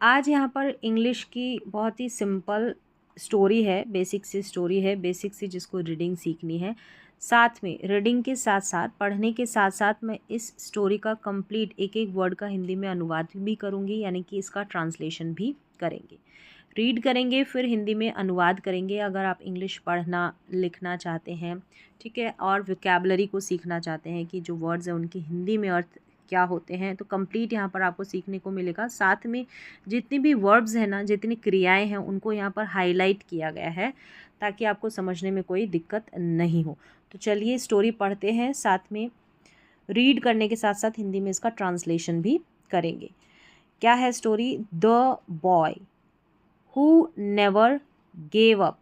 आज यहाँ पर इंग्लिश की बहुत ही सिंपल स्टोरी है, बेसिक सी स्टोरी है, बेसिक सी जिसको रीडिंग सीखनी है। साथ में रीडिंग के साथ साथ पढ़ने के साथ साथ मैं इस स्टोरी का कंप्लीट एक एक वर्ड का हिंदी में अनुवाद भी करूँगी, यानी कि इसका ट्रांसलेशन भी करेंगे। रीड करेंगे फिर हिंदी में अनुवाद करेंगे। अगर आप इंग्लिश पढ़ना लिखना चाहते हैं, ठीक है, और वोकैबुलरी को सीखना चाहते हैं कि जो वर्ड्स हैं उनकी हिंदी में अर्थ क्या होते हैं, तो कंप्लीट यहाँ पर आपको सीखने को मिलेगा। साथ में जितनी भी वर्ब्स हैं ना, जितनी क्रियाएं हैं, उनको यहाँ पर हाईलाइट किया गया है ताकि आपको समझने में कोई दिक्कत नहीं हो। तो चलिए स्टोरी पढ़ते हैं, साथ में रीड करने के साथ साथ हिंदी में इसका ट्रांसलेशन भी करेंगे। क्या है story? The boy who never gave up.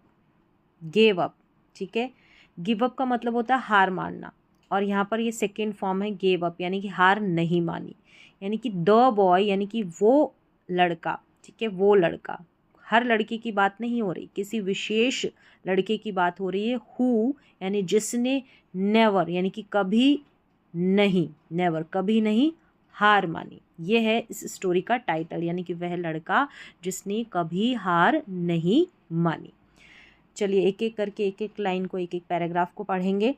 Gave up, ठीक है। गिव अप का मतलब होता है हार मानना, और यहाँ पर ये सेकेंड फॉर्म है गेव अप, यानी कि हार नहीं मानी। यानी कि द बॉय यानी कि वो लड़का, ठीक है, वो लड़का। हर लड़के की बात नहीं हो रही, किसी विशेष लड़के की बात हो रही है। हु यानी जिसने, नेवर यानी कि कभी नहीं, नेवर कभी नहीं हार मानी। ये है इस स्टोरी का टाइटल, यानी कि वह लड़का जिसने कभी हार नहीं मानी। चलिए एक एक करके एक एक लाइन को, एक एक पैराग्राफ को पढ़ेंगे।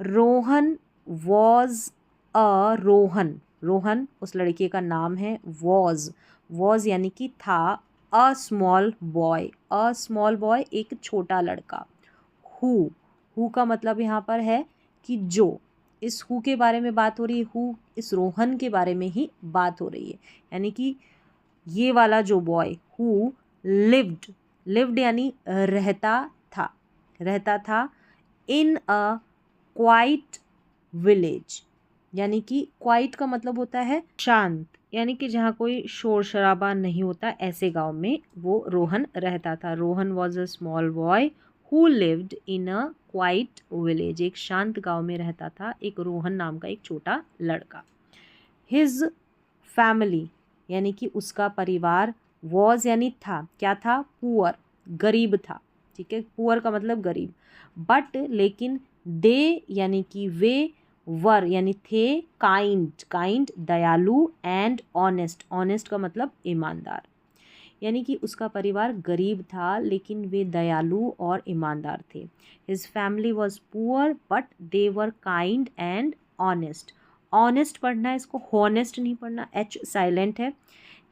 रोहन वॉज अ रोहन, रोहन उस लड़के का नाम है। वॉज यानी कि था। A small boy, a small boy एक छोटा लड़का। हु का मतलब यहाँ पर है कि जो, इस हु के बारे में बात हो रही है। हु इस रोहन के बारे में ही बात हो रही है, यानी कि ये वाला जो बॉय हु लिव्ड, लिव्ड यानी रहता था इन अ क्वाइट विलेज, यानी कि क्वाइट का मतलब होता है शांत, यानी कि जहाँ कोई शोर शराबा नहीं होता, ऐसे गांव में वो रोहन रहता था। Rohan was a small boy who lived in a quite village, एक शांत गांव में रहता था एक रोहन नाम का एक छोटा लड़का। हिज फैमिली यानी कि उसका परिवार, वॉज यानी था, क्या था? पुअर, गरीब था, ठीक है, पुअर का मतलब गरीब। बट लेकिन दे यानी कि वे, वर यानी थे, काइंड दयालु, एंड ऑनेस्ट, ऑनेस्ट का मतलब ईमानदार। यानी कि उसका परिवार गरीब था लेकिन वे दयालु और ईमानदार थे। His family was poor but they were kind and honest. Honest पढ़ना है इसको, हॉनेस्ट नहीं पढ़ना, एच साइलेंट है।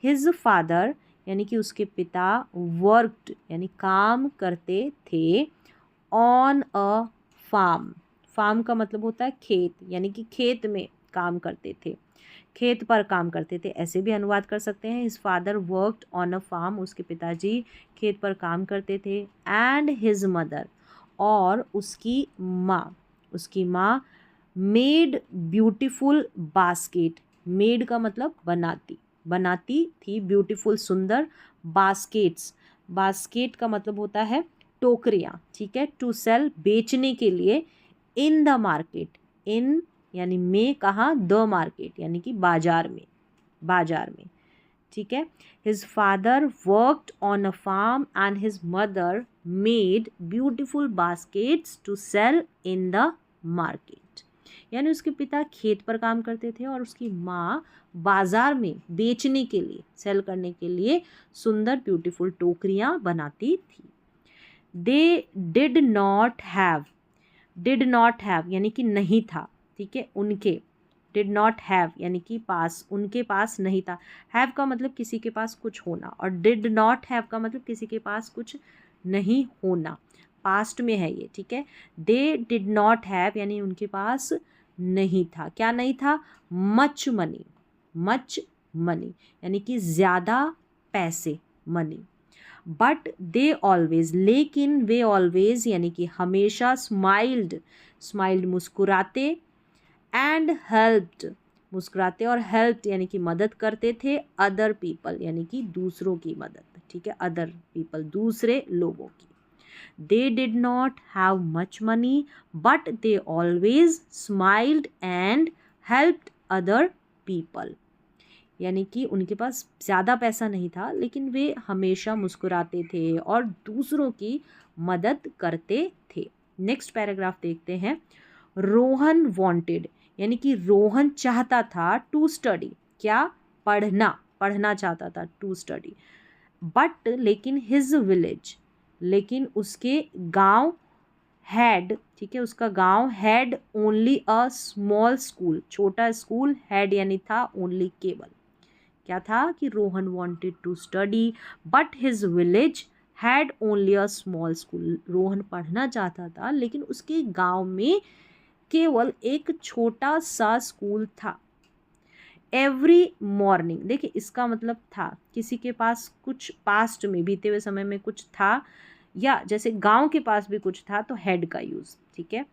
हिज फादर यानी कि उसके पिता, वर्कड यानी काम करते थे, ऑन अ फार्म, फार्म का मतलब होता है खेत, यानी कि खेत में काम करते थे, खेत पर काम करते थे, ऐसे भी अनुवाद कर सकते हैं। His father worked on a farm, उसके पिताजी खेत पर काम करते थे। एंड हिज मदर, और उसकी माँ मेड ब्यूटीफुल बास्केट, मेड का मतलब बनाती थी, ब्यूटीफुल सुंदर, बास्केट्स, बास्केट का मतलब होता है टोकरियाँ, ठीक है, टू सेल बेचने के लिए, इन द मार्केट, इन यानी में, कहाँ? द मार्केट यानी कि बाजार में, ठीक है। His father worked on a farm and his mother made beautiful baskets to sell in the market, यानी उसके पिता खेत पर काम करते थे और उसकी माँ बाजार में बेचने के लिए, सेल करने के लिए सुंदर ब्यूटीफुल टोकरियाँ बनाती थी। दे डिड नॉट हैव यानी कि नहीं था, ठीक है, उनके, डिड नॉट हैव यानी कि पास, उनके पास नहीं था। हैव का मतलब किसी के पास कुछ होना, और डिड नॉट हैव का मतलब किसी के पास कुछ नहीं होना, पास्ट में है ये, ठीक है। दे डिड नॉट हैव यानी उनके पास नहीं था, क्या नहीं था? मच मनी यानी कि ज़्यादा पैसे, मनी। बट दे ऑलवेज, लेकिन वे ऑलवेज यानी कि हमेशा, स्माइल्ड मुस्कुराते, एंड हेल्प्ड मुस्कुराते और हेल्प्ड यानी कि मदद करते थे, अदर पीपल यानी कि दूसरों की मदद, ठीक है, अदर पीपल दूसरे लोगों की। They did not have much money but they always smiled and helped other people, यानी कि उनके पास ज़्यादा पैसा नहीं था लेकिन वे हमेशा मुस्कुराते थे और दूसरों की मदद करते थे। नेक्स्ट पैराग्राफ देखते हैं। रोहन वांटेड यानी कि रोहन चाहता था, टू स्टडी, क्या? पढ़ना, पढ़ना चाहता था, टू स्टडी। बट लेकिन हिज विलेज, लेकिन उसके गांव हैड, ठीक है, उसका गांव had only a small school, छोटा स्कूल, हैड यानी था, ओनली केवल। क्या था कि Rohan wanted to study but his village had only a small school. Rohan पढ़ना चाहता था लेकिन उसके गांव में केवल एक छोटा सा स्कूल था। एवरी मॉर्निंग, देखिए इसका मतलब था किसी के पास कुछ पास्ट में, बीते हुए समय में कुछ था, या जैसे गांव के पास भी कुछ था तो हैड का यूज, ठीक है।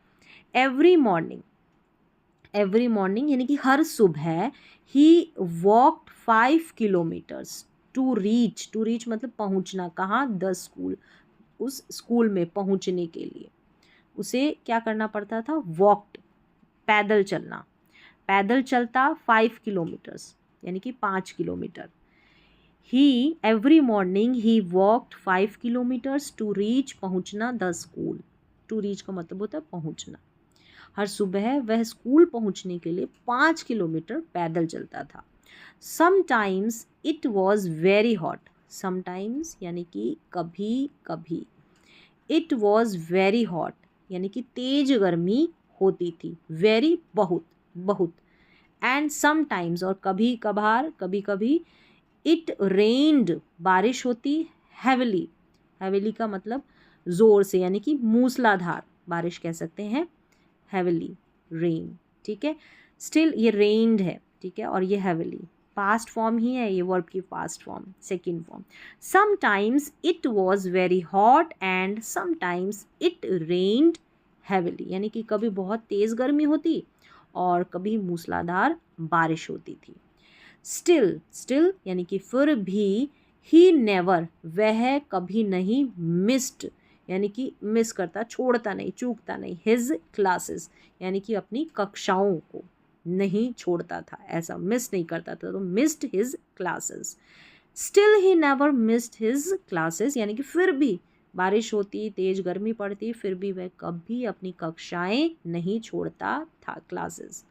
एवरी मॉर्निंग, एवरी मॉर्निंग यानी कि हर सुबह he walked 5 kilometres to reach, to reach मतलब पहुंचना, कहाँ, द स्कूल, उस स्कूल में पहुंचने के लिए उसे क्या करना पड़ता था, वॉकड, पैदल चलना, पैदल चलता 5 किलोमीटर्स यानी कि 5 kilometre. He every morning he walked 5 kilometres to reach, पहुंचना, द स्कूल। टू रीच का मतलब होता है पहुंचना। हर सुबह वह स्कूल पहुंचने के लिए 5 किलोमीटर पैदल चलता था। Sometimes it was very hot, sometimes यानी कि कभी कभी, इट वॉज वेरी हॉट यानी कि तेज गर्मी होती थी, वेरी बहुत, बहुत, एंड समटाइम्स और कभी कभार, कभी कभी, इट रेन्ड बारिश होती, हैविली, हैविली का मतलब जोर से यानी कि मूसलाधार बारिश कह सकते हैं, हैविली, रेन, ठीक है। स्टिल ये रेन्ड है, ठीक है, और ये हैविली पास्ट फॉर्म ही है, ये वर्ब की past form, second form. Sometimes it was very hot and sometimes it rained heavily, यानी कि कभी बहुत तेज़ गर्मी होती और कभी मूसलाधार बारिश होती थी। स्टिल, स्टिल यानी कि फिर भी, ही नेवर, वह कभी नहीं, मिस्ड यानी कि मिस करता, छोड़ता नहीं, चूकता नहीं, हिज क्लासेस यानी कि अपनी कक्षाओं को नहीं छोड़ता था, ऐसा मिस नहीं करता था, तो missed his classes. Still he never missed his classes यानी कि फिर भी बारिश होती, तेज गर्मी पड़ती, फिर भी वह कभी अपनी कक्षाएं नहीं छोड़ता था, क्लासेस।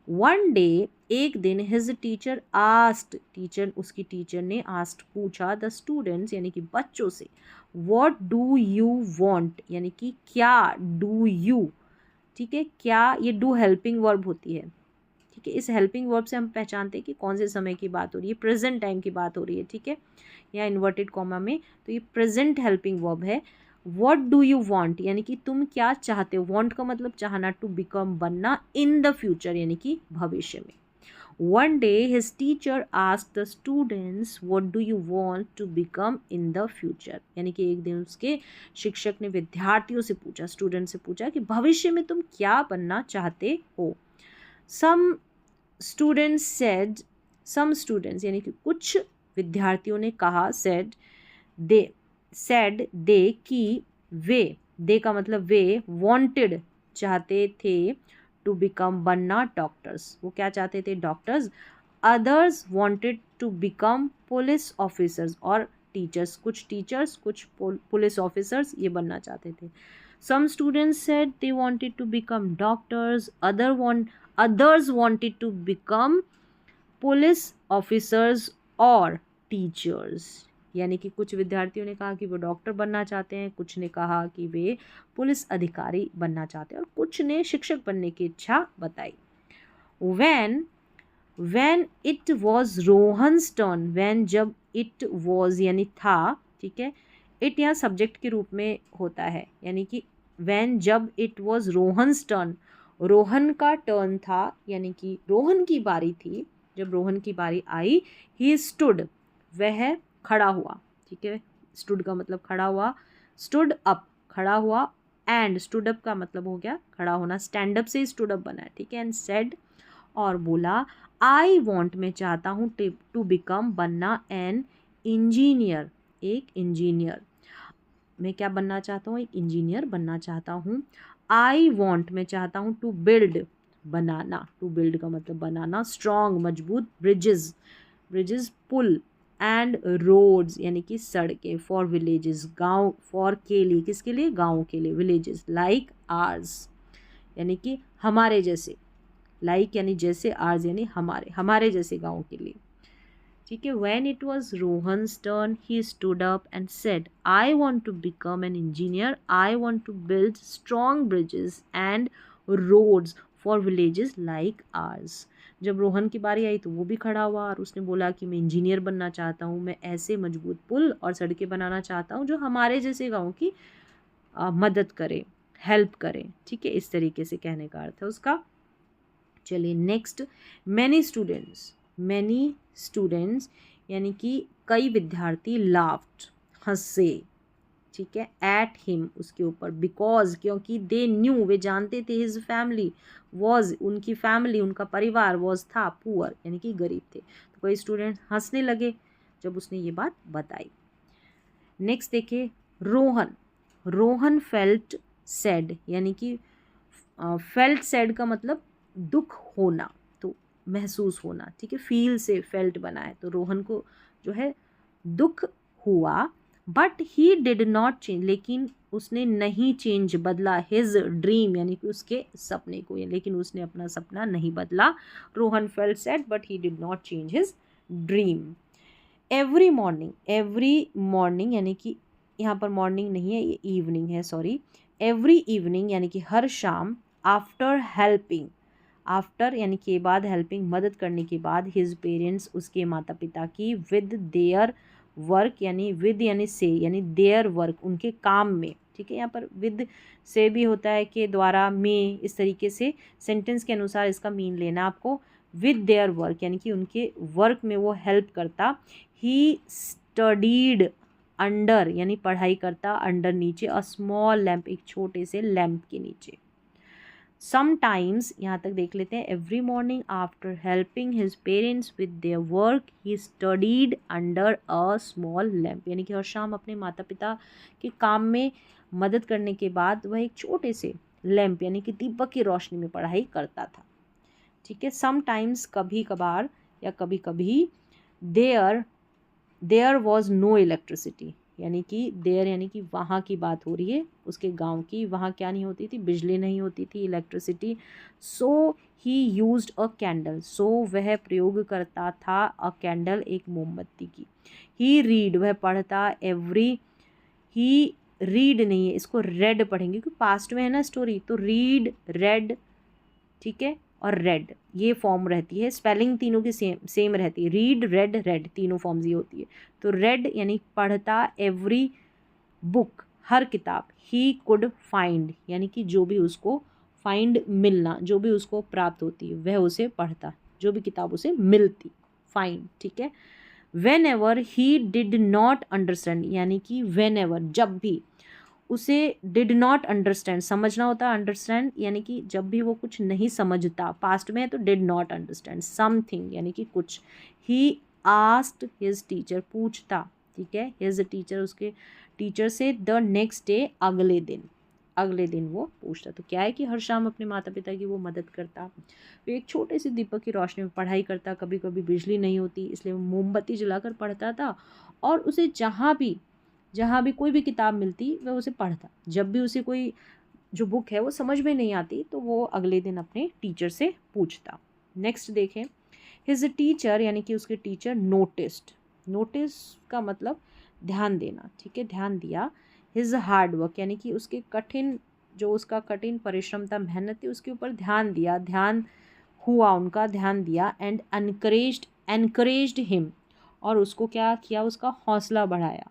वन डे, एक दिन, हिज टीचर आस्क्ड, टीचर, उसकी टीचर ने आस्क्ड, पूछा, द स्टूडेंट्स यानी कि बच्चों से, व्हाट डू यू वांट यानी कि क्या, डू यू, ठीक है, क्या, ये डू हेल्पिंग वर्ब होती है, ठीक है। इस हेल्पिंग वर्ब से हम पहचानते हैं कि कौन से समय की बात हो रही है, प्रेजेंट टाइम की बात हो रही है, ठीक है, या इन्वर्टेड कॉमा में, तो ये प्रेजेंट हेल्पिंग वर्ब है। व्हाट डू यू वांट यानी कि तुम क्या चाहते हो, वांट का मतलब चाहना, टू बिकम बनना, इन द फ्यूचर यानी कि भविष्य में। One day his teacher asked the students what do you want to become in the future, यानी कि एक दिन उसके शिक्षक ने विद्यार्थियों से पूछा, स्टूडेंट से पूछा कि भविष्य में तुम क्या बनना चाहते हो। Some students said, some students यानी कि कुछ विद्यार्थियों ने कहा, सेड दे कि वे, दे का मतलब वे, वांटेड चाहते थे, टू बिकम बनना, डॉक्टर्स, वो क्या चाहते थे, doctors. Others wanted to become police officers और टीचर्स, कुछ टीचर्स, कुछ पुलिस ऑफिसर्स ये बनना चाहते थे। Some students said they wanted to become doctors, others wanted to become police officers और टीचर्स, यानी कि कुछ विद्यार्थियों ने कहा कि वो डॉक्टर बनना चाहते हैं, कुछ ने कहा कि वे पुलिस अधिकारी बनना चाहते हैं और कुछ ने शिक्षक बनने की इच्छा बताई। when it was Rohan's turn, when जब it was यानी था, ठीक है, it यहाँ सब्जेक्ट के रूप में होता है, यानी कि when जब it was Rohan's turn, Rohan का टर्न था यानी कि रोहन की बारी थी, जब रोहन की बारी आई, ही स्टूड, वह खड़ा हुआ, ठीक है, स्टूड का मतलब खड़ा हुआ, स्टूड अप खड़ा हुआ, एंड स्टूड अप का मतलब हो गया खड़ा होना, स्टैंड अप से स्टूड अप बना है, ठीक है, एंड सेड और बोला, आई वॉन्ट मैं चाहता हूँ, टू बिकम बनना, एन इंजीनियर, एक इंजीनियर, मैं क्या बनना चाहता हूँ, एक इंजीनियर बनना चाहता हूँ। आई वॉन्ट मैं चाहता हूँ, टू बिल्ड बनाना, टू बिल्ड का मतलब बनाना, स्ट्रॉन्ग मजबूत, ब्रिजेस, ब्रिजेस पुल, एंड रोड्स यानी कि सड़कें, फॉर विलेजेस गांव, फॉर के लिए, किसके लिए, गांव के लिए, विलेजेस लाइक आर्स यानी कि हमारे जैसे, लाइक यानी जैसे, आर्स यानी हमारे, हमारे जैसे गांव के लिए। ठीक है। When it was Rohan's turn, he stood up and said, I want to become an engineer. I want to build strong bridges and roads for villages like ours. जब रोहन की बारी आई तो वो भी खड़ा हुआ और उसने बोला कि मैं इंजीनियर बनना चाहता हूँ, मैं ऐसे मजबूत पुल और सड़कें बनाना चाहता हूँ जो हमारे जैसे गाँव की मदद करे, हेल्प करे। ठीक है, इस तरीके से कहने का अर्थ है उसका। चलिए नेक्स्ट, मैनी स्टूडेंट्स यानी कि कई विद्यार्थी लाफ्ड, हंसे, ठीक है, एट हिम, उसके ऊपर, बिकॉज, क्योंकि दे न्यू, वे जानते थे, हिज फैमिली वॉज, उनकी फैमिली, उनका परिवार, वॉज था, पुअर यानी कि गरीब थे। तो कई स्टूडेंट हंसने लगे जब उसने ये बात बताई। नेक्स्ट देखिए, रोहन फेल्ट सैड, यानी कि फेल्ट सैड का मतलब दुख होना, तो महसूस होना। ठीक है, फील से फेल्ट बना है, तो रोहन को जो है दुख हुआ। But he did not change, लेकिन उसने नहीं चेंज, बदला, हिज ड्रीम यानी कि उसके सपने को, लेकिन उसने अपना सपना नहीं बदला। Rohan felt sad but he did not change his dream. Every morning यानी कि यहाँ पर मॉर्निंग नहीं है, ये इवनिंग है, सॉरी। एवरी इवनिंग यानी कि हर शाम, आफ्टर यानी के बाद, हेल्पिंग मदद करने के बाद, हिज पेरेंट्स उसके माता पिता की, विद देयर वर्क यानी विद यानी से यानी देयर वर्क उनके काम में। ठीक है, यहाँ पर विद से भी होता है कि द्वारा, में, इस तरीके से सेंटेंस के अनुसार इसका मीन लेना आपको। विद देयर वर्क यानी कि उनके वर्क में वो हेल्प करता। ही स्टडीड अंडर यानी पढ़ाई करता, अंडर नीचे, अ स्मॉल लैम्प एक छोटे से लैम्प के नीचे। समटाइम्स, यहाँ तक देख लेते हैं, every morning after helping his parents with their work he studied under a small lamp, यानी कि हर शाम अपने माता पिता के काम में मदद करने के बाद वह एक छोटे से लैम्प यानी कि दीपक की रोशनी में पढ़ाई करता था। ठीक है, समटाइम्स कभी कभार या कभी कभी, देयर वॉज नो इलेक्ट्रिसिटी, यानी कि देयर यानी कि वहाँ की बात हो रही है, उसके गांव की, वहाँ क्या नहीं होती थी, बिजली नहीं होती थी, electricity. So he used a candle, so वह प्रयोग करता था, अ कैंडल एक मोमबत्ती की। ही रीड वह पढ़ता, ही रीड नहीं है, इसको रेड पढ़ेंगे क्योंकि पास्ट में है ना स्टोरी, तो रीड, रेड, ठीक है, और रेड ये फॉर्म रहती है, स्पेलिंग तीनों की सेम रहती है, रीड, रेड, रेड तीनों फॉर्म्स ये होती है। तो रेड यानी पढ़ता, एवरी बुक हर किताब, ही कुड फाइंड यानी कि जो भी उसको फाइंड मिलना, जो भी उसको प्राप्त होती है वह उसे पढ़ता, जो भी किताब उसे मिलती, फाइंड। ठीक है, when ever he did not understand यानी कि वेन एवर जब भी उसे डिड नॉट अंडरस्टैंड, समझना होता है, अंडरस्टैंड यानी कि जब भी वो कुछ नहीं समझता, पास्ट में है तो डिड नॉट अंडरस्टैंड, समथिंग यानी कि कुछ। ही आस्क्ड हिज टीचर, पूछता, ठीक है, हिज टीचर उसके टीचर से, द नेक्स्ट डे अगले दिन वो पूछता। तो क्या है कि हर शाम अपने माता पिता की वो मदद करता, वो एक छोटे से दीपक की रोशनी में पढ़ाई करता, कभी कभी बिजली नहीं होती इसलिए वो मोमबत्ती जलाकर पढ़ता था, और उसे जहाँ भी कोई भी किताब मिलती वह उसे पढ़ता। जब भी उसे कोई जो बुक है वो समझ में नहीं आती तो वो अगले दिन अपने टीचर से पूछता। नेक्स्ट देखें, हिज टीचर यानी कि उसके टीचर, नोटिस का मतलब ध्यान देना, ठीक है, ध्यान दिया। हिज हार्ड वर्क यानी कि उसका कठिन परिश्रम था, मेहनत थी, उसके ऊपर ध्यान दिया, ध्यान हुआ उनका, ध्यान दिया। एंड एनकरेज्ड हिम, और उसको क्या किया, उसका हौसला बढ़ाया।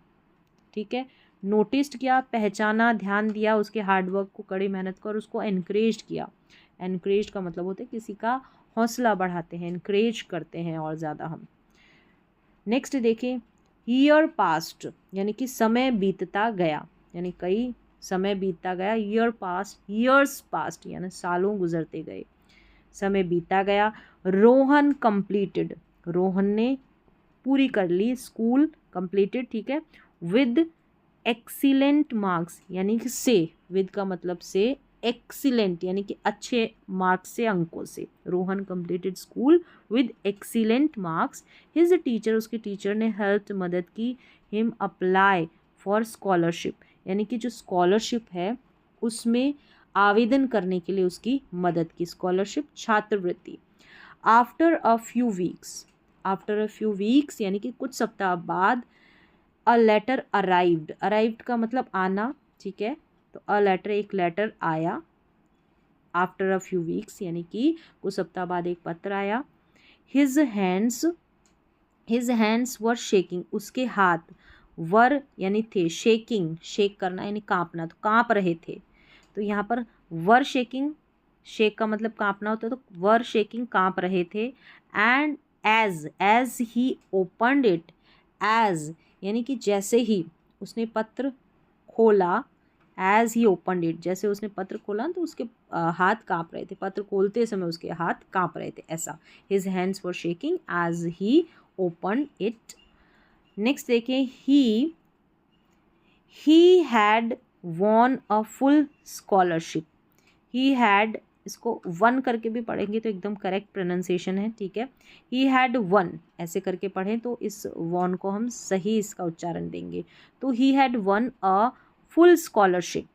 ठीक है, नोटिस्ड किया, पहचाना, ध्यान दिया उसके हार्डवर्क को, कड़ी मेहनत को, और उसको एनकरेज किया। एनकरेज का मतलब होता है किसी का हौसला बढ़ाते हैं, एनकरेज करते हैं और ज़्यादा हम। नेक्स्ट देखें, ईयर पास्ट यानी कि समय बीतता गया, यानी कई समय बीतता गया, ईयर्स पास्ट यानी सालों गुजरते गए, समय बीतता गया। रोहन कंप्लीटेड, रोहन ने पूरी कर ली, स्कूल कंप्लीटेड, ठीक है, विद एक्सीलेंट मार्क्स यानी कि से, विद का मतलब से, एक्सीलेंट यानी कि अच्छे मार्क्स से, अंकों से। Rohan completed school with excellent marks. His teacher उसके टीचर ने हेल्प मदद की, हिम अप्लाई फॉर स्कॉलरशिप यानी कि जो स्कॉलरशिप है उसमें आवेदन करने के लिए उसकी मदद की, स्कॉलरशिप छात्रवृत्ति। After a few weeks, after a few weeks यानी कि कुछ सप्ताह बाद अ लेटर अराइव्ड, अराइव्ड का मतलब आना, ठीक है, तो अ लेटर एक लेटर आया, आफ्टर अ फ्यू वीक्स यानी कि कुछ सप्ताह बाद एक पत्र आया। हिज हैंड्स वर शेकिंग, उसके हाथ वर यानी थे, शेकिंग शेक करना यानी कांपना, तो कांप रहे थे। तो यहाँ पर वर शेकिंग, शेक का मतलब कांपना होता है, तो वर शेकिंग कांप रहे थे। And as he opened it, as यानी कि जैसे ही उसने पत्र खोला, एज ही ओपनड इट, जैसे उसने पत्र खोला तो उसके हाथ कांप रहे थे, पत्र खोलते समय उसके हाथ कांप रहे थे, ऐसा। His hands were shaking as he open it. Next देखें, he had won a full scholarship, he had, इसको वन करके भी पढ़ेंगे तो एकदम करेक्ट प्रोनाउंसिएशन है, ठीक है। ही हैड वन ऐसे करके पढ़ें तो इस वॉन को हम सही इसका उच्चारण देंगे। तो ही had won a full scholarship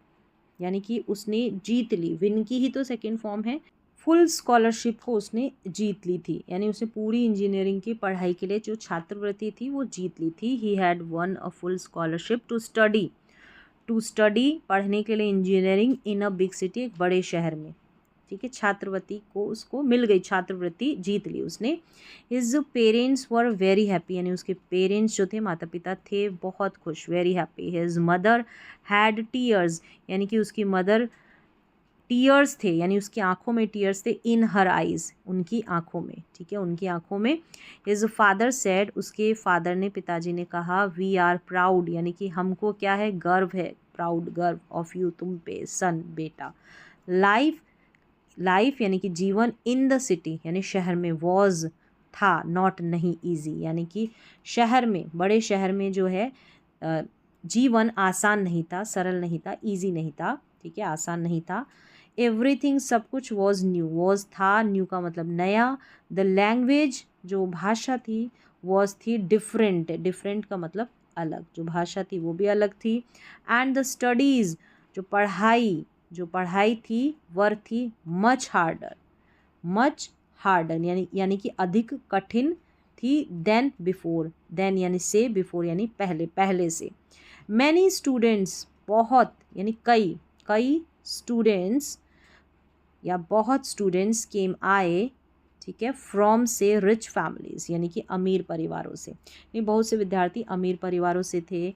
यानी कि उसने जीत ली, विन की ही तो सेकेंड फॉर्म है, फुल स्कॉलरशिप को उसने जीत ली थी, यानी उसने पूरी इंजीनियरिंग की पढ़ाई के लिए जो छात्रवृत्ति थी वो जीत ली थी। He had won a full scholarship to study पढ़ने के लिए engineering in a big city, एक बड़े शहर में, ठीक है। छात्रवृत्ति को उसको मिल गई, छात्रवृत्ति जीत ली उसने। His parents were very happy, यानी उसके पेरेंट्स जो थे, माता पिता थे, बहुत खुश, very happy. His mother had tears, यानी कि उसकी मदर टीयर्स थे, यानी उसकी आंखों में टीयर्स थे, इन हर आइज़, उनकी आंखों में, ठीक है, उनकी आंखों में। हिज फादर सेड, उसके फादर ने, पिताजी ने कहा, वी आर प्राउड, यानी कि हमको क्या है, गर्व है, प्राउड गर्व, ऑफ यू, तुम पे, सन बेटा। लाइफ यानी कि जीवन, इन द सिटी यानी शहर में, वॉज था, नॉट नहीं, ईजी, यानी कि शहर में, बड़े शहर में जो है जीवन आसान नहीं था, सरल नहीं था, ईजी नहीं था, ठीक है, आसान नहीं था। एवरीथिंग सब कुछ, वॉज न्यू, वॉज था, न्यू का मतलब नया। द लैंग्वेज जो भाषा थी, वॉज थी डिफरेंट, डिफरेंट का मतलब अलग, जो भाषा थी वो भी अलग थी। एंड द स्टडीज़ जो पढ़ाई थी, वर थी मच हार्डर यानी कि अधिक कठिन थी, देन बिफोर, देन यानी से, बिफोर यानी पहले से। मैनी स्टूडेंट्स, बहुत यानी कई स्टूडेंट्स या बहुत स्टूडेंट्स केम आए, ठीक है, फ्रॉम से रिच फैमिलीज, यानी कि अमीर परिवारों से, नहीं, बहुत से विद्यार्थी अमीर परिवारों से थे।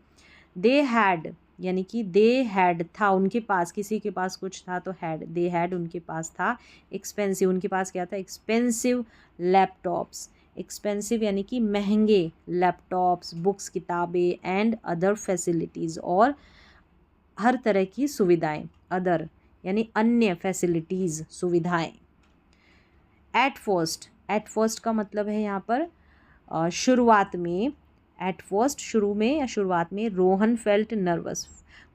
दे हैड यानी कि दे हैड था, उनके पास, किसी के पास कुछ था तो हैड, दे हैड उनके पास था। एक्सपेंसिव, उनके पास क्या था, एक्सपेंसिव लैपटॉप्स, एक्सपेंसिव यानी कि महंगे लैपटॉप्स, बुक्स, किताबें, एंड अदर फैसिलिटीज़, और हर तरह की सुविधाएं, अदर यानी अन्य, फैसिलिटीज़ सुविधाएं। एट फर्स्ट का मतलब है यहाँ पर शुरुआत में, एट फर्स्ट शुरू में या शुरुआत में। रोहन फेल्ट नर्वस,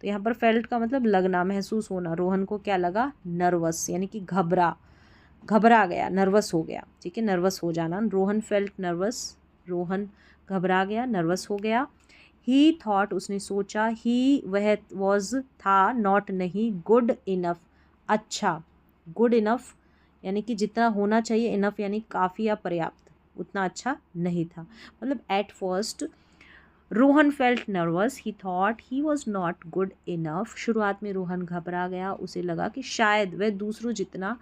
तो यहाँ पर फेल्ट का मतलब लगना, महसूस होना। रोहन को क्या लगा, नर्वस यानी कि घबरा गया, नर्वस हो गया, ठीक है, नर्वस हो जाना। रोहन फेल्ट नर्वस, रोहन घबरा गया, नर्वस हो गया। ही थॉट, उसने सोचा। ही वह, वॉज था, नॉट नहीं, गुड इनफ अच्छा, गुड इनफ यानी कि जितना होना चाहिए, इनफ यानी काफ़ी या पर्याप्त, उतना अच्छा नहीं था। मतलब at first Rohan felt nervous, he thought he was not good enough, शुरुआत में रोहन घबरा गया, उसे लगा कि शायद वह दूसरों जितना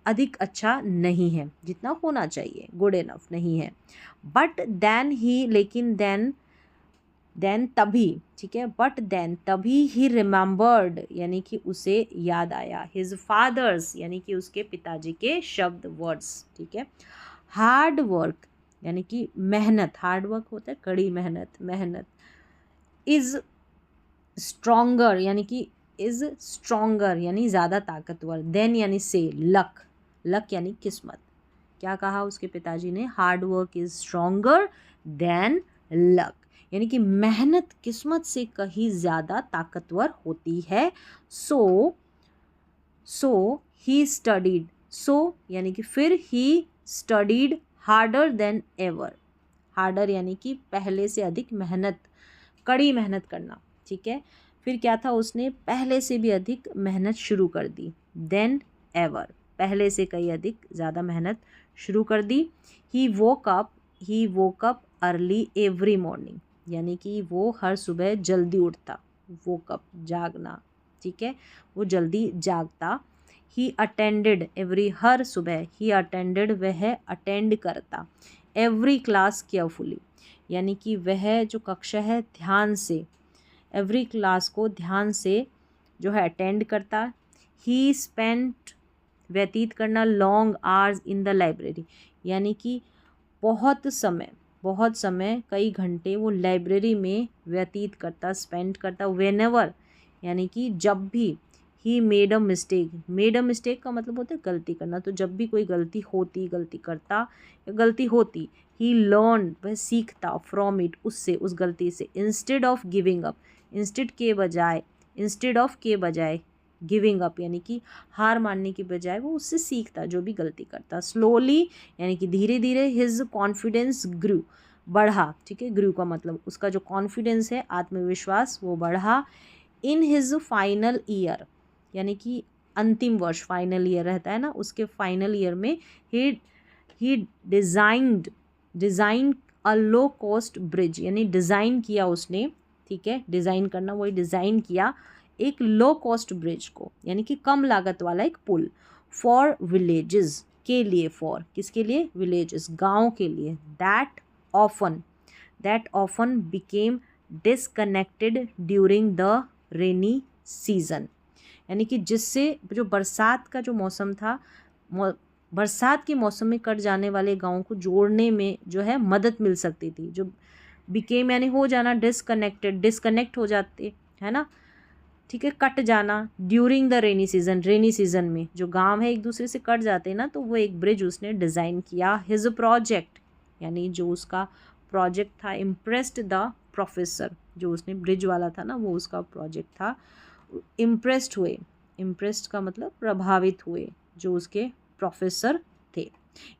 अधिक अच्छा नहीं है, जितना होना चाहिए, गुड इनफ नहीं है। बट देन ही, लेकिन देन तभी, ठीक है, बट देन तभी, ही रिमेंबर्ड यानी कि उसे याद आया, हिज फादर्स यानी कि उसके पिताजी के शब्द, वर्ड्स, ठीक है। हार्ड वर्क यानी कि मेहनत, हार्ड वर्क होता है कड़ी मेहनत। इज स्ट्रॉन्गर यानी कि इज स्ट्रॉन्गर यानी ज़्यादा ताकतवर। देन यानी से, लक यानी किस्मत। क्या कहा उसके पिताजी ने, hard work is stronger than luck, यानी कि मेहनत किस्मत से कहीं ज़्यादा ताकतवर होती है। सो ही स्टडीड, सो यानी कि फिर, he studied harder than ever, harder यानी कि पहले से अधिक मेहनत, कड़ी मेहनत करना, ठीक है। फिर क्या था, उसने पहले से भी अधिक मेहनत शुरू कर दी, देन एवर, पहले से कहीं अधिक ज़्यादा मेहनत शुरू कर दी। He woke up he woke up early every morning, यानी कि वो हर सुबह जल्दी उठता, वोक अप जागना, ठीक है, वो जल्दी जागता। ही अटेंडेड एवरी, हर सुबह, ही अटेंडेड वह अटेंड करता, एवरी क्लास केयरफुली, यानी कि वह जो कक्षा है ध्यान से, एवरी क्लास को ध्यान से जो है अटेंड करता। ही स्पेंट, व्यतीत करना, long hours in the library, यानी कि बहुत समय कई घंटे वो लाइब्रेरी में व्यतीत करता, स्पेंड करता। व्हेनेवर, यानी कि जब भी। He made a mistake, made a mistake का मतलब होता है गलती करना, तो जब भी कोई गलती होती, गलती करता या गलती होती, ही लर्न, वह सीखता, फ्रॉम इट, उससे, उस गलती से। Instead of giving up, instead के बजाय, इंस्टेड ऑफ के बजाय गिविंग अप, यानी कि हार मानने की बजाय वो उससे सीखता जो भी गलती करता। स्लोली, यानी कि धीरे धीरे, हिज कॉन्फिडेंस ग्रू, बढ़ा, ठीक है, ग्रू का मतलब उसका जो कॉन्फिडेंस है, आत्मविश्वास, वो बढ़ा। इन हिज फाइनल ईयर, यानी कि अंतिम वर्ष, फाइनल ईयर रहता है ना, उसके फाइनल ईयर में ही डिज़ाइंड अ लो कॉस्ट ब्रिज, यानी डिज़ाइन किया उसने, ठीक है, डिज़ाइन करना, वही डिज़ाइन किया एक लो कॉस्ट ब्रिज को, यानी कि कम लागत वाला एक पुल। फॉर विलेजेस, के लिए, फॉर किसके लिए, विलेजेस, गाँव के लिए। That often became disconnected during the rainy season, यानी कि जिससे जो बरसात का जो मौसम था, बरसात के मौसम में कट जाने वाले गाँव को जोड़ने में जो है मदद मिल सकती थी। जो बिकेम यानी हो जाना, डिसकनेक्टेड, डिसकनेक्ट हो जाते, है ना, ठीक है, कट जाना। During the rainy season, rainy season में जो गांव है एक दूसरे से कट जाते हैं ना, तो वो एक ब्रिज उसने डिज़ाइन किया। हिज प्रोजेक्ट, यानी जो उसका प्रोजेक्ट था, इम्प्रेस्ड द प्रोफेसर, जो उसने ब्रिज वाला था ना, वो उसका प्रोजेक्ट था। इम्प्रेस्ड हुए, इम्प्रेस्ड का मतलब प्रभावित हुए, जो उसके प्रोफेसर थे,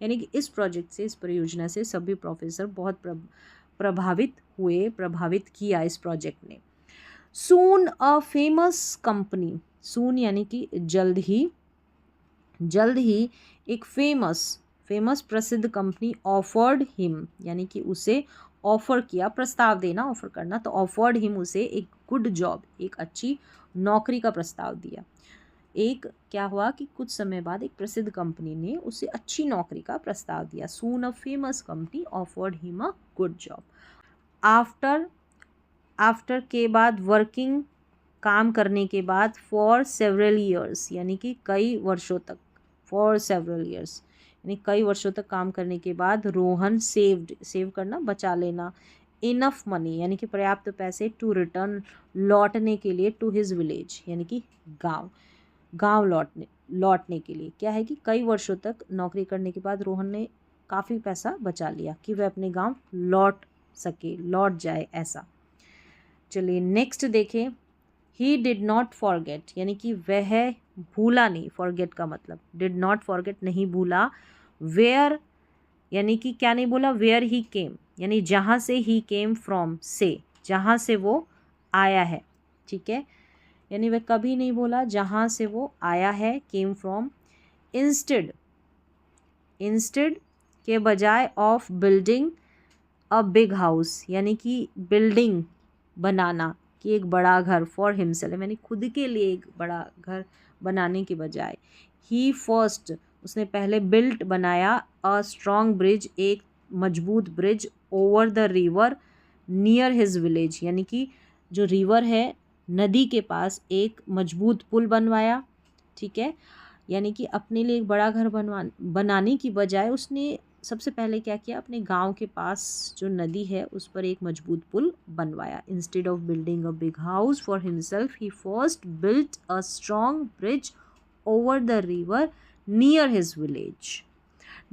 यानी कि इस प्रोजेक्ट से, इस परियोजना से सभी प्रोफेसर बहुत प्रभावित हुए, प्रभावित किया इस प्रोजेक्ट ने। सून अ फेमस कंपनी, सून यानी कि जल्द ही एक फेमस प्रसिद्ध कंपनी ऑफर्ड हिम, यानी कि उसे ऑफर किया, प्रस्ताव देना, ऑफर करना, तो ऑफर्ड हिम, उसे एक गुड जॉब, एक अच्छी नौकरी का प्रस्ताव दिया। एक क्या हुआ कि कुछ समय बाद एक प्रसिद्ध कंपनी ने उसे अच्छी नौकरी का प्रस्ताव दिया। Soon a famous company offered him a good job. After के बाद, वर्किंग, काम करने के बाद, फॉर सेवरल ईयर्स, यानी कि कई वर्षों तक, फॉर सेवरल ईयर्स यानी कई वर्षों तक काम करने के बाद, रोहन सेव करना, बचा लेना, इनफ मनी, यानी कि पर्याप्त पैसे, टू रिटर्न, लौटने के लिए, टू हिज विलेज, यानी कि गांव लौटने के लिए। क्या है कि कई वर्षों तक नौकरी करने के बाद रोहन ने काफ़ी पैसा बचा लिया कि वह अपने गांव लौट सके, लौट जाए, ऐसा। चलिए नेक्स्ट देखें। ही डिड नॉट फॉरगेट, यानी कि वह भूला नहीं, फॉरगेट का मतलब, डिड नॉट फॉरगेट, नहीं भूला। वेयर, यानी कि क्या नहीं भूला, वेयर ही केम, यानी जहाँ से, ही केम फ्रॉम, से, जहाँ से वो आया है, ठीक है, यानी वह कभी नहीं भूला जहाँ से वो आया है, केम फ्रॉम। इंस्टेड के बजाय, of building a big house, यानी कि बिल्डिंग, बनाना, कि एक बड़ा घर, फॉर हिमसेल्फ, यानी खुद के लिए एक बड़ा घर बनाने के बजाय। ही फर्स्ट, उसने पहले बिल्ट, बनाया, अ स्ट्रॉन्ग ब्रिज, एक मजबूत bridge, over the river near his village, यानी कि जो रिवर है, नदी के पास एक मजबूत पुल बनवाया, ठीक है, यानी कि अपने लिए एक बड़ा घर बनाने की बजाय उसने सबसे पहले क्या किया, अपने गांव के पास जो नदी है उस पर एक मजबूत पुल बनवाया। Instead of building a big house for himself, he first built a strong bridge over the river near his village.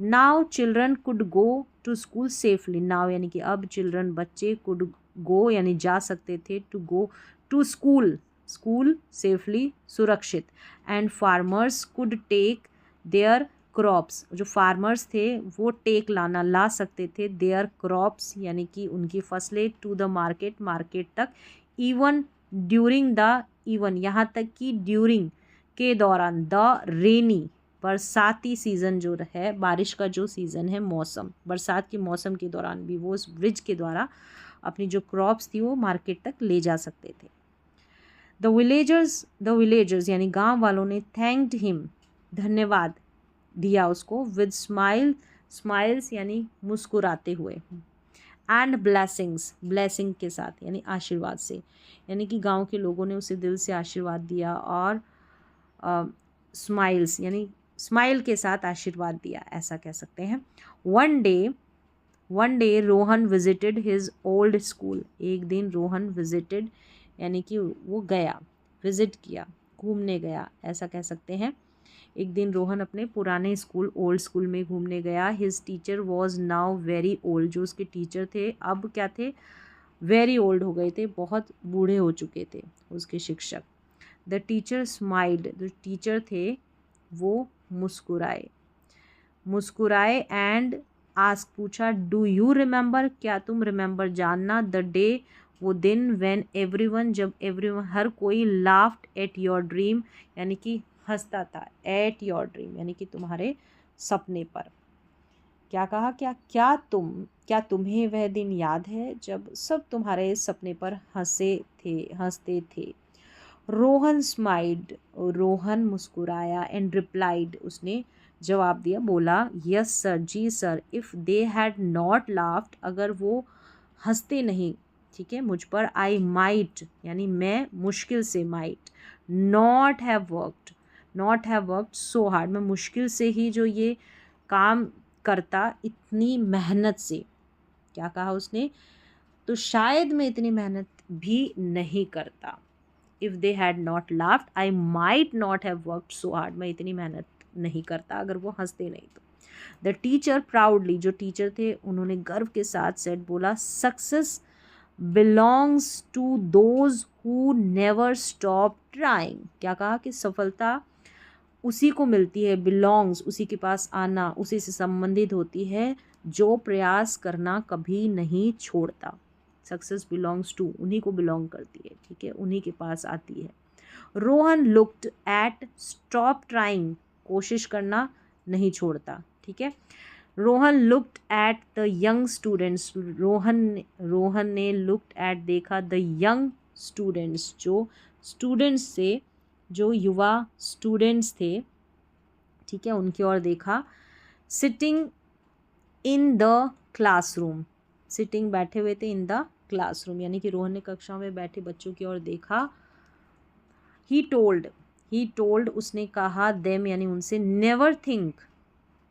Now children could go to school safely, now यानी कि अब, चिल्ड्रन बच्चे, कुड गो यानी जा सकते थे, to go to school safely सुरक्षित, and farmers could take their crops, जो फार्मर्स थे वो टेक ला सकते थे, देयर क्रॉप्स यानी कि उनकी फसलें, टू द मार्केट तक, इवन ड्यूरिंग द, इवन यहाँ तक कि ड्यूरिंग के दौरान, द रेनी बरसाती सीज़न जो है, बारिश का जो सीज़न है, मौसम, बरसात के मौसम के दौरान भी वो उस ब्रिज के द्वारा अपनी जो क्रॉप्स थी वो मार्केट तक ले जा सकते थे। द विलेजर्स यानी गांव वालों ने थैंक्ड हिम, धन्यवाद दिया उसको, विद स्माइल्स यानी मुस्कुराते हुए, एंड ब्लेसिंग के साथ यानी आशीर्वाद से, यानी कि गांव के लोगों ने उसे दिल से आशीर्वाद दिया और स्माइल्स यानी स्माइल के साथ आशीर्वाद दिया, ऐसा कह सकते हैं। One day Rohan visited his old school, एक दिन रोहन विजिटेड यानी कि वो गया, विजिट किया, घूमने गया, ऐसा कह सकते हैं। एक दिन रोहन अपने पुराने स्कूल, ओल्ड स्कूल में घूमने गया। His teacher was now very old, जो उसके टीचर थे अब क्या थे, वेरी ओल्ड हो गए थे, बहुत बूढ़े हो चुके थे उसके शिक्षक। द टीचर स्माइल्ड, जो टीचर थे वो मुस्कुराए एंड आस्क, पूछा, डू यू रिमेंबर, क्या तुम रिमेंबर जानना, द डे, वो दिन, व्हेन एवरीवन, जब एवरीवन हर कोई, लाफ्ड एट योर ड्रीम यानी कि हंसता था, एट योर ड्रीम यानी कि तुम्हारे सपने पर। क्या कहा, क्या तुम्हें वह दिन याद है जब सब तुम्हारे सपने पर हंसते थे। रोहन स्माइल्ड, रोहन मुस्कुराया, एंड रिप्लाइड, उसने जवाब दिया, बोला, यस सर, जी sir, if they had not laughed, अगर वो हंसते नहीं, ठीक है, मुझ पर, आई माइट यानी मैं, मुश्किल से, might, not have worked so hard, मैं मुश्किल से ही जो ये काम करता, इतनी मेहनत से। क्या कहा उसने, तो शायद मैं इतनी मेहनत भी नहीं करता। If they had not laughed I might not have worked so hard, मैं इतनी मेहनत नहीं करता अगर वो हंसते नहीं तो। द टीचर प्राउडली, जो टीचर थे उन्होंने गर्व के साथ सेड, बोला, success belongs to those who never stop trying. क्या कहा कि सफलता उसी को मिलती है, बिलोंग्स उसी के पास आना, उसी से संबंधित होती है जो प्रयास करना कभी नहीं छोड़ता। सक्सेस बिलोंग्स टू, उन्हीं को बिलोंग करती है, ठीक है, उन्हीं के पास आती है। Rohan looked at, stop trying, कोशिश करना नहीं छोड़ता, ठीक है। Rohan looked at the young students, Rohan ने लुक्ड एट देखा, द यंग स्टूडेंट्स, जो स्टूडेंट्स थे, जो युवा स्टूडेंट्स थे, ठीक है, उनकी ओर देखा। Sitting in the classroom, sitting बैठे हुए थे, इन द क्लासरूम यानी कि रोहन ने कक्षा में बैठे बच्चों की ओर देखा। ही टोल्ड उसने कहा, देम यानी उनसे, नेवर थिंक,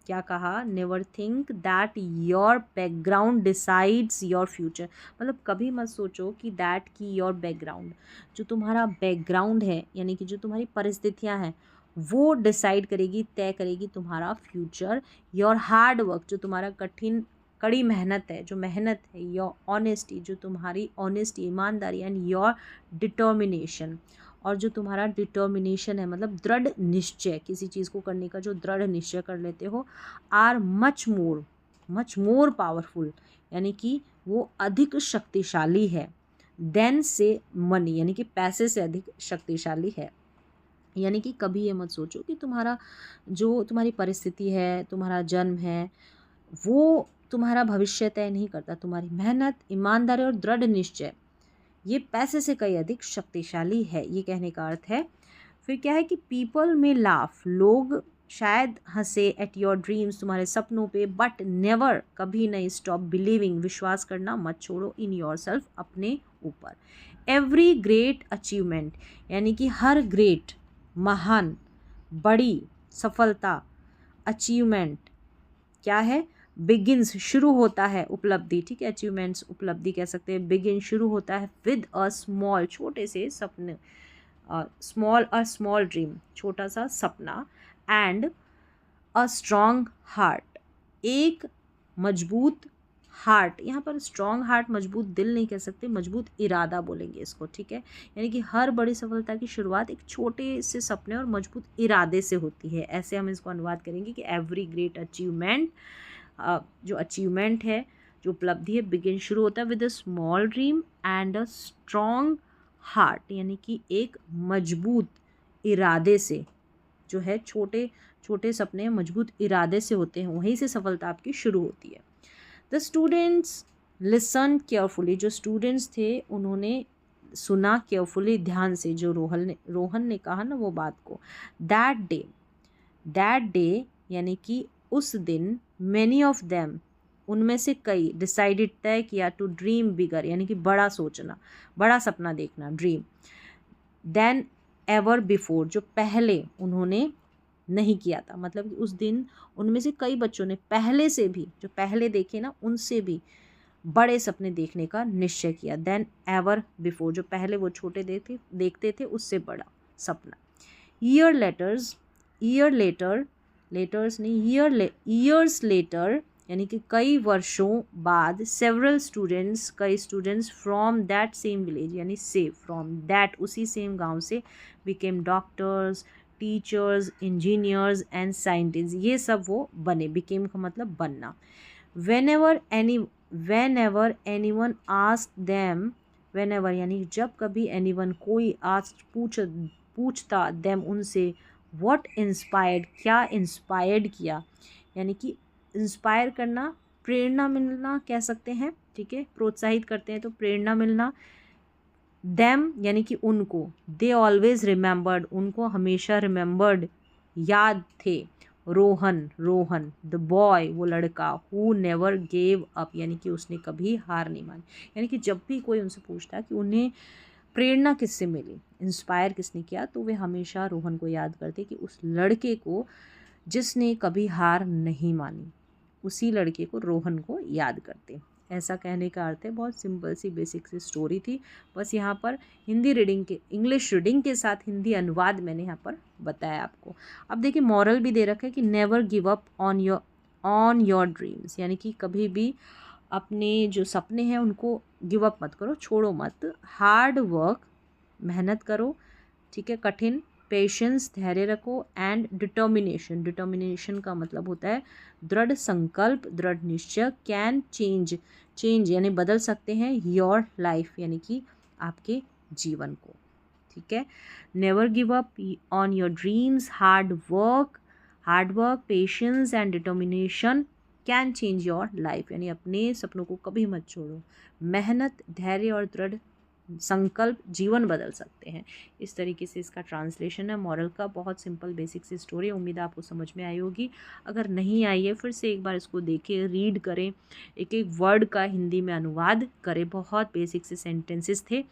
क्या कहा, never think that your background decides your future, मतलब कभी मत सोचो कि दैट की योर बैकग्राउंड, जो तुम्हारा बैकग्राउंड है यानी कि जो तुम्हारी परिस्थितियां हैं वो डिसाइड करेगी, तय करेगी तुम्हारा फ्यूचर। योर हार्ड वर्क, जो तुम्हारा कड़ी मेहनत है, जो मेहनत है, योर ऑनेस्टी, जो तुम्हारी ऑनेस्टी, ईमानदारी, एंड योर डिटर्मिनेशन, और जो तुम्हारा डिटर्मिनेशन है मतलब दृढ़ निश्चय, किसी चीज़ को करने का जो दृढ़ निश्चय कर लेते हो, आर मच मोर पावरफुल, यानी कि वो अधिक शक्तिशाली है, देन से मनी यानी कि पैसे से अधिक शक्तिशाली है। यानी कि कभी ये मत सोचो कि तुम्हारी परिस्थिति है, तुम्हारा जन्म है, वो तुम्हारा भविष्य तय नहीं करता। तुम्हारी मेहनत, ईमानदारी और दृढ़ निश्चय ये पैसे से कई अधिक शक्तिशाली है, ये कहने का अर्थ है। फिर क्या है कि पीपल में लाफ, लोग शायद हंसे, एट योर ड्रीम्स, तुम्हारे सपनों पे, बट नेवर, कभी नहीं, स्टॉप बिलीविंग, विश्वास करना मत छोड़ो, इन योर सेल्फ, अपने ऊपर। एवरी ग्रेट अचीवमेंट यानी कि हर ग्रेट, महान, बड़ी सफलता, अचीवमेंट क्या है, बिगिन्स शुरू होता है, उपलब्धि, ठीक है, अचीवमेंट्स उपलब्धि कह सकते हैं, बिगिन शुरू होता है, विद अ स्मॉल, छोटे से सपने, स्मॉल ड्रीम, छोटा सा सपना, एंड अ स्ट्रॉन्ग हार्ट, एक मजबूत हार्ट, यहाँ पर स्ट्रॉन्ग हार्ट मजबूत दिल नहीं कह सकते, मजबूत इरादा बोलेंगे इसको, ठीक है। यानी कि हर बड़ी सफलता की शुरुआत एक छोटे से सपने और मजबूत इरादे से होती है, ऐसे हम इसको अनुवाद करेंगे कि एवरी ग्रेट अचीवमेंट, जो अचीवमेंट है, जो उपलब्धि है, बिगिन शुरू होता है with a small dream and a strong heart, यानी कि एक मजबूत इरादे से, जो है छोटे छोटे सपने मजबूत इरादे से होते हैं, वहीं से सफलता आपकी शुरू होती है। द स्टूडेंट्स लिसन केयरफुली, जो स्टूडेंट्स थे उन्होंने सुना केयरफुली, ध्यान से, जो रोहन ने कहा ना वो बात को। दैट डे यानी कि उस दिन, मैनी ऑफ देम, उनमें से कई, डिसाइडेड, तय किया, टू ड्रीम बिगर यानी कि बड़ा सोचना, बड़ा सपना देखना, ड्रीम, देन एवर बिफोर, जो पहले उन्होंने नहीं किया था। मतलब कि उस दिन उनमें से कई बच्चों ने पहले से भी, जो पहले देखे ना उनसे भी बड़े सपने देखने का निश्चय किया। देन एवर बिफोर, जो पहले वो छोटे देखते थे उससे बड़ा सपना। ईयर्स लेटर यानी कि कई वर्षों बाद, कई students from that same village, यानी से, फ्रॉम दैट, उसी सेम गांव से, became doctors, teachers, engineers and scientist, ये सब वो बने। बिकेम का मतलब बनना। whenever anyone asked them, whenever यानी जब कभी anyone, कोई, asked, पूछता, them, उनसे, what inspired, क्या इंस्पायर्ड किया, यानी कि इंस्पायर करना, प्रेरणा मिलना कह सकते हैं, ठीक है, प्रोत्साहित करते हैं तो प्रेरणा मिलना। them यानी कि उनको, they always remembered, उनको हमेशा remembered, याद थे, रोहन, द बॉय, वो लड़का, हु नेवर गेव अप, यानी कि उसने कभी हार नहीं मानी। यानी कि जब भी कोई उनसे पूछता कि उन्हें प्रेरणा किससे मिली, इंस्पायर किसने किया, तो वे हमेशा रोहन को याद करते कि उस लड़के को जिसने कभी हार नहीं मानी, उसी लड़के को, रोहन को याद करते। ऐसा कहने का अर्थ है। बहुत सिंपल सी बेसिक सी स्टोरी थी, बस यहाँ पर इंग्लिश रीडिंग के साथ हिंदी अनुवाद मैंने यहाँ पर बताया आपको। अब देखिए मॉरल भी दे रखा है कि never give up on your dreams, यानी कि कभी भी अपने जो सपने हैं उनको गिव अप मत करो, छोड़ो मत। हार्ड वर्क, मेहनत करो, ठीक है, कठिन, पेशेंस, धैर्य रखो, एंड डिटर्मिनेशन का मतलब होता है दृढ़ संकल्प, दृढ़ निश्चय, कैन चेंज यानी बदल सकते हैं योर लाइफ, यानी कि आपके जीवन को, ठीक है। Never give up on your dreams, hard work, patience and determination can change your life, यानी अपने सपनों को कभी मत छोड़ो। मेहनत, धैर्य और दृढ़ संकल्प जीवन बदल सकते हैं। इस तरीके से इसका ट्रांसलेशन है मॉरल का। बहुत सिंपल बेसिक सी स्टोरी, उम्मीद है आपको समझ में आई होगी। अगर नहीं आई है फिर से एक बार इसको देखें, रीड करें, एक एक वर्ड का हिंदी में अनुवाद करें। बहुत बेसिक से सेंटेंसेस थे,